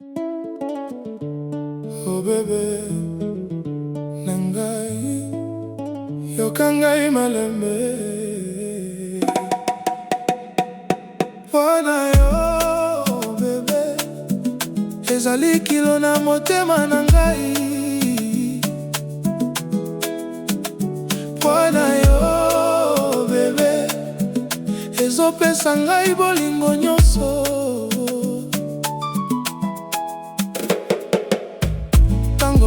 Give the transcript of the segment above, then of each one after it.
Oh bébé, nangai, yokangai malembe. Wana yo bébé, ezali kilo na motema nangai. Wana yo bébé, ezopesa ngai bolingo nyonso.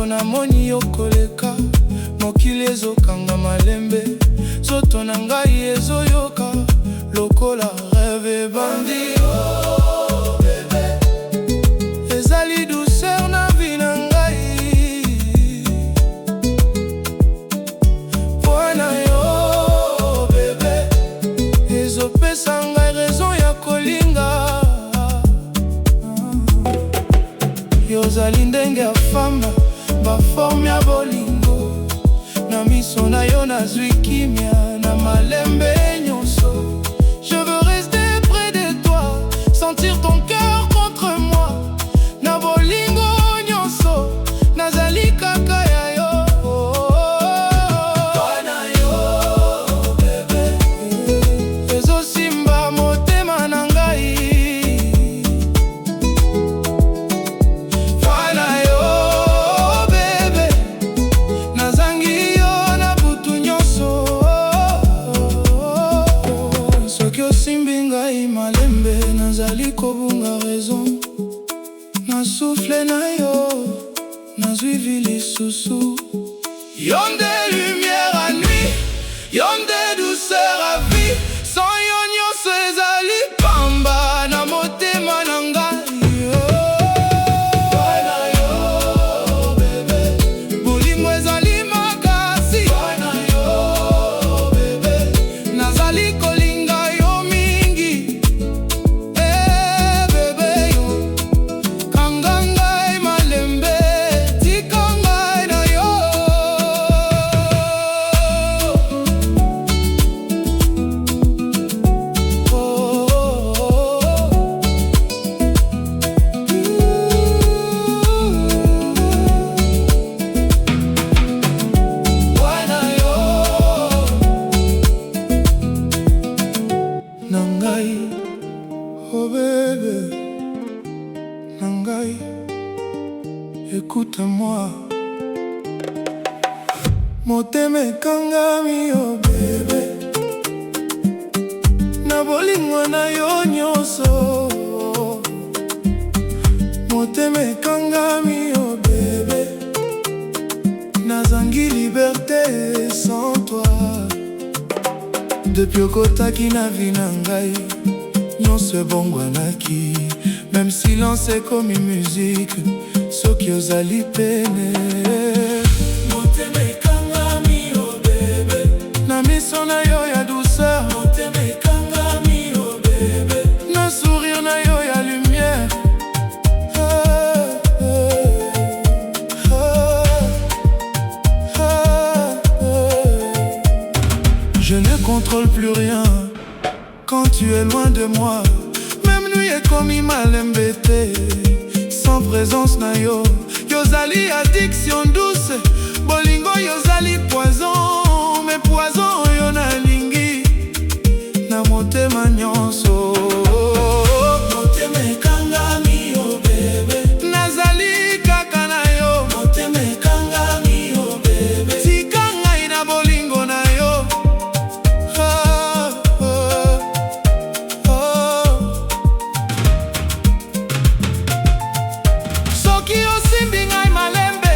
Namoni yo koleka, mokili ezokanga malembe, zoto na ngai ezoyoka lokola rêve ebandi. Oh bébé, ezali douceur na vie na ngai. Wana yo bébé, ezopesa ngai raison ya kolinga. Yozali ndenge ya femme, baforme ya bolingo, na miso na yo nazwi kimia na malembe nyonso. Je veux rester près de toi, sentir ton cœur contre moi. Na bolingo nyonso, nazali kaka ya yo. Wana yo bébé, ezosimba motema na ngai. Nazali kobunga raison, na souffle na yo, nazwi vie lisusu. Yonde lumière à nuit, yonde douceur à vie. Sans yo nyonso ezali pamba na motema na ngai. Wana yo bébé, bolingo ezali makasi. Wana yo bébé, nazali kolinga yo mingi. Oh bébé, nangai, écoute-moi. Motema ekangami oh bébé, na bolingo na yo nyonso. Motema ekangami oh bébé, nazangi liberté sans toi. Depuis okotaki na vie na ngai, nyonso ebongwanaki. Même silence ekomi musique, soki ozali pene. Motema ekangami oh bébé, na miso na yo ya douceur. Motema ekangami oh bébé, na sourire na yo ya lumière. Je ne contrôle plus rien quand tu es loin de moi. Même nuit ekomi malembe te, sans présence na yo. Yozali addiction douce, bolingo yozali poison. Mais poison yo nalingi na motema nyonso. Motema ekangami oh bébé, nazali kaka na yo. Motema ekangami oh bébé, tika ngai na bolingo na yo. Soki osimbi ngai malembe,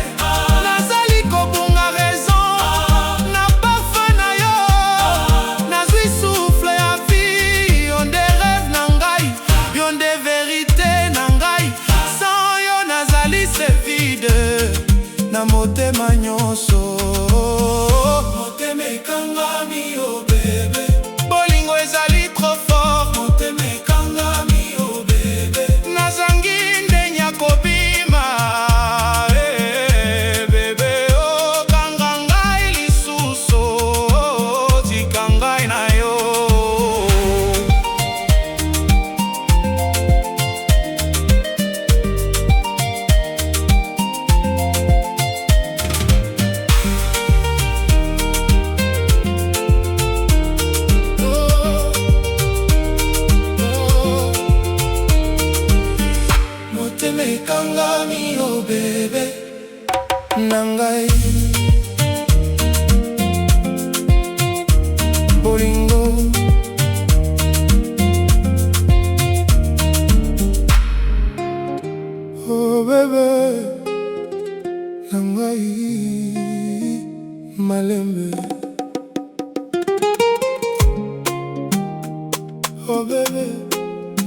motema ekangami, oh bebe na ngai. Bolingo oh bebe na ngai, malembe oh bebe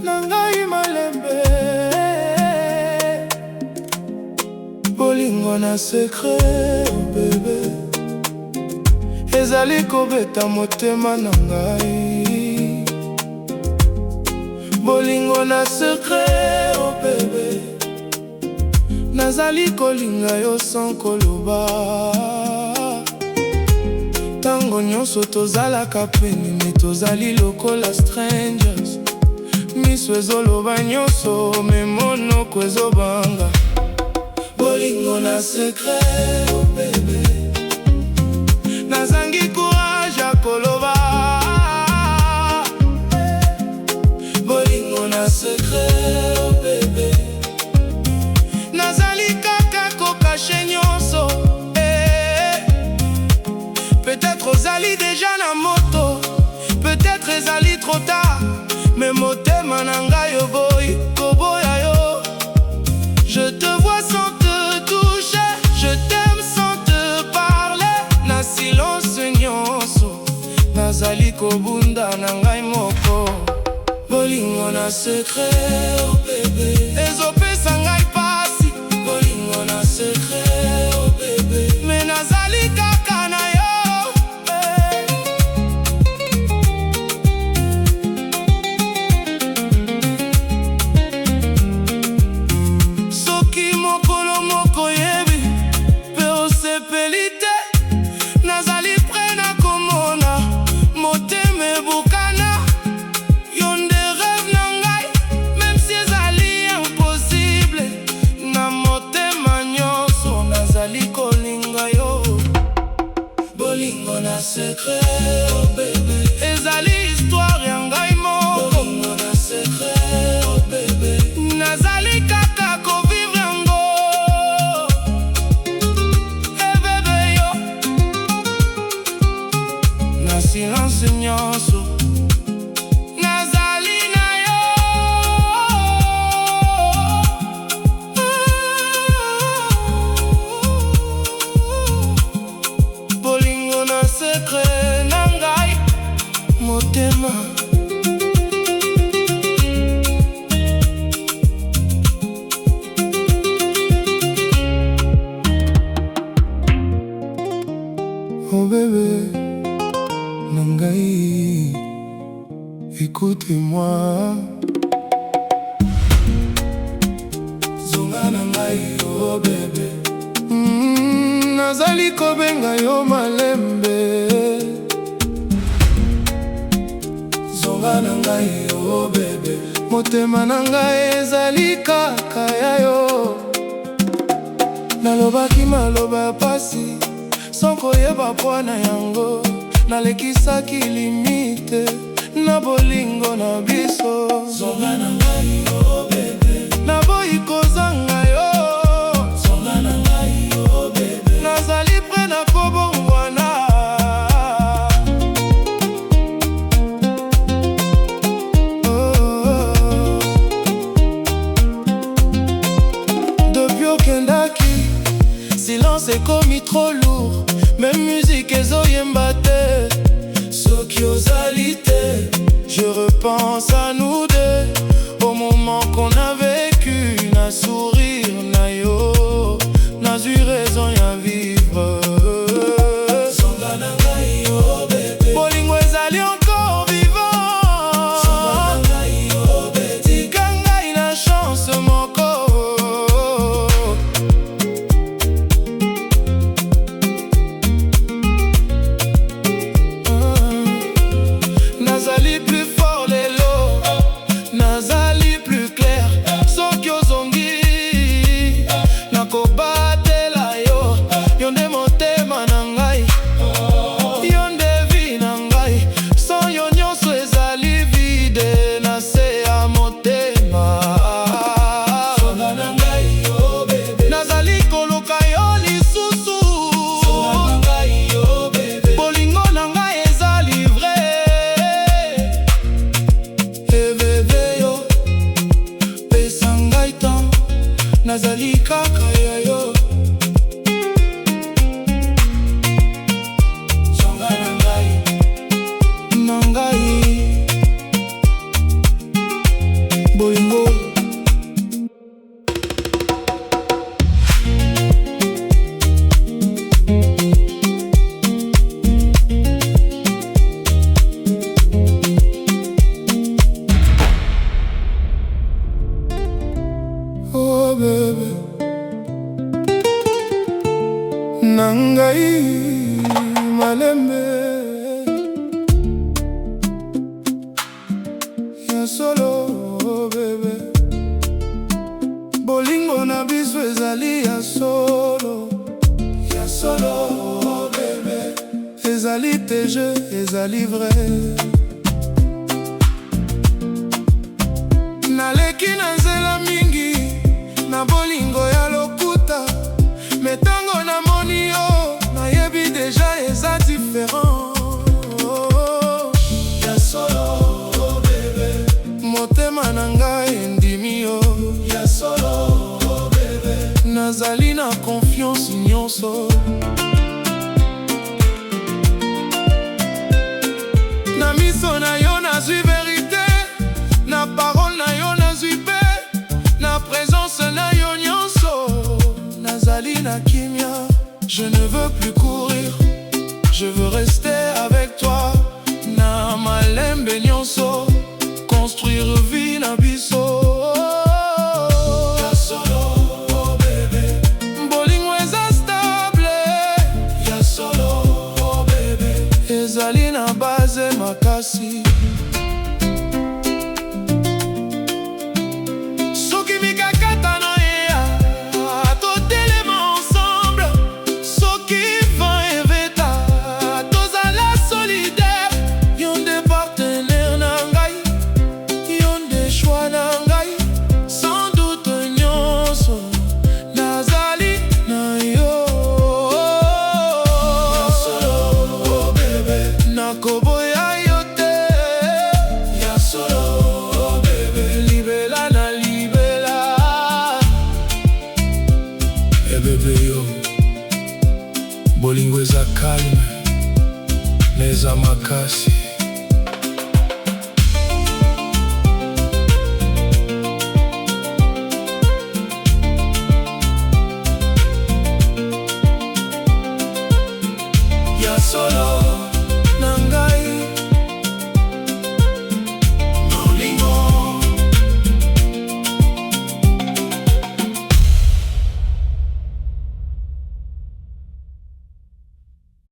na ngai, malembe. Bolingo na secret oh bebe, ezali kobeta motema na ngai. Bolingo na secret oh bebe, nazali kolinga yo sans koloba. Tango nyonso tozalaka pene, me tozali lokola strangers. Miso ezoloba nyonso, me monoko ezobanga. Bolingo na secret oh bebe, nazangi courage ya koloba. Bolingo na secret oh bebe, nazali kaka kokashe nyonso. Peut-être ozali déjà na moto, peut-être ezali trop tard, mais motema na ngai oboyi koboya yo. Je te vois sans te toucher, je t'aime sans te parler. Na silence nyonso, nazali kobunda na ngai moko. Bolingo na secret oh bebe, ezopesa ngai pasi. Bolingo na secret oh bebe, me nazali kaka na yo. Soki mokolo moko yebi pe osepeli te, nazali pre na komona motema ebukana. Yo nde rêve na ngai, même si ezali impossible. Na motema nyonso nazali kolinga yo. Bolingo na secret oh bebe, ezali histoire ya ngai moko. Bolingo na secret oh bebe, nazali kaka kovivre yango. Eh bebe yo, na silence nyonso nazali na yo. Bolingo na secret na ngai, motema. Oh bébé na ngai, écoutez-moi. Zonga na ngai oh bébé, nazali kobenga yo malembe. Zonga na ngai oh bébé, motema na ngai ezali kaka ya yo. Nalobaki maloba ya pasi sans koyeba pwana yango, nalekisaki limite na bolingo na biso. Zonga na ngai oh bébé, naboyi kozanga yo. Zonga na ngai oh bébé, nazali pre na kobongwana. Depuis okendaki, silence ekomi trop lourd. Même musique ezoyemba te. Soki ozali te, je repense à nous deux, au moment qu'on a vécu. Na sourire na yo, nazwi raison ya vivre. Zonga na ngai oh bébé, bolingo ezali encore vivant. Zonga na ngai oh bébé, tika ngai na chance moko. Nazali plus fort les lots, nazali plus clair. nazali kaka ya yo. Zonga na ngai, na ngai, bolingo. Oh bébé, na ngai malembe ya solo. Oh bébé, bolingo na biso ezali ya solo, ya solo. Oh bébé, ezali te jeu, ezali vrai. Naleki na nzela mingi na bolingo ya lokuta, metango na moni yo nayebi deja eza différent. Ya solo, oh bébé, motema na ngai endimi yo. Ya solo, oh bébé, nazali na confiance nyonso. Na miso na yo nazwi vérité, na parole na yo nazwi paix, na présence na yo nyonso nazali na kimia. Je ne veux plus courir, je veux rester avec toi. Na malembe nyonso, construire vie na biso. Ya solo, oh bébé, bolingo eza stable. Ya solo, oh bébé, ezali na base makasi. Bébé yo, bolingo eza calme, neza makasi.